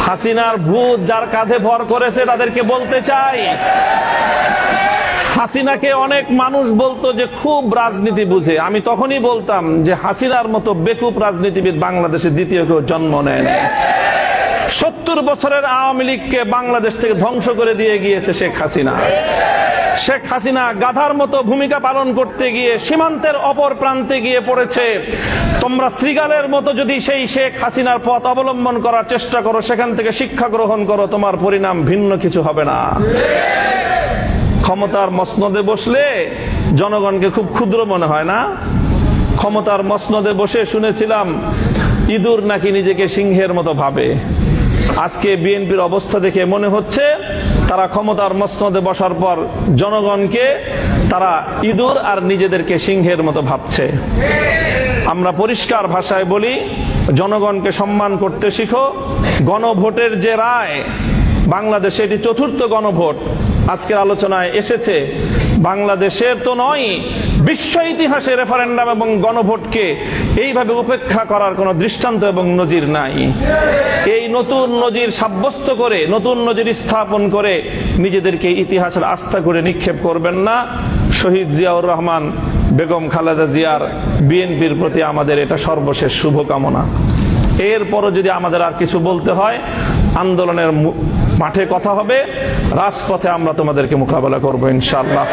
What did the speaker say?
হাসিনার ভূত যার কাঁধে ভর করেছে তাদেরকে বলতে চাই, হাসিনাকে অনেক মানুষ বলতো যে খুব রাজনীতি বুঝে। আমি তখনই বলতাম যে হাসিনার মতো বেকুব রাজনীতিবিদ বাংলাদেশে দ্বিতীয় কেউ জন্ম নেয় না। 70 বছরের আওয়ামী লীগকে বাংলাদেশ থেকে ধ্বংস করে দিয়ে গিয়েছে শেখ হাসিনা। শেখ হাসিনা গাধার মতো ভূমিকা পালন করতে গিয়ে সীমান্তের অপর প্রান্তে গিয়ে পড়েছে। তোমরা শ্রীগালের মতো যদি সেই শেখ হাসিনার পথ অবলম্বন করার চেষ্টা করো, সেখান থেকে শিক্ষা গ্রহণ করো, তোমার পরিণাম ভিন্ন কিছু হবে না। ক্ষমতার মসনদে বসলে জনগণকে খুব ক্ষুদ্র মনে হয় না? ক্ষমতার মসনদে বসে শুনেছিলাম ইঁদুর নাকি নিজেকে সিংহের মতো ভাবে। আজকে বিএনপির অবস্থা দেখে মনে হচ্ছে তারা ক্ষমতার মসনদে বসার পর জনগণকে তারা ইঁদুর আর নিজেদেরকে সিংহের মতো ভাবছে। আমরা পরিষ্কার ভাষায় বলি, জনগণকে সম্মান করতে শিখো। গণভোটের যে রায়, বাংলাদেশে এটি ৪র্থ গণভোট আজকের আলোচনায় এসেছে। বাংলাদেশের তো নয়, বিশ্ব ইতিহাসে রেফারেন্ডাম এবং গণভোটকে এইভাবে উপেক্ষা করার কোনো দৃষ্টান্ত এবং নজির নাই। এই নতুন নজির সাব্যস্ত করে, নতুন নজির স্থাপন করে নিজেদেরকে ইতিহাসের আস্থা করে নিক্ষেপ করবেন না। শহীদ জিয়াউর রহমান, বেগম খালেদা জিয়ার, বিএনপির প্রতি আমাদের এটা সর্বশেষ শুভকামনা। এরপরও যদি আমাদের আর কিছু বলতে হয়, আন্দোলনের মাঠে কথা হবে, রাজপথে আমরা তোমাদেরকে মোকাবেলা করবো ইনশাআল্লাহ।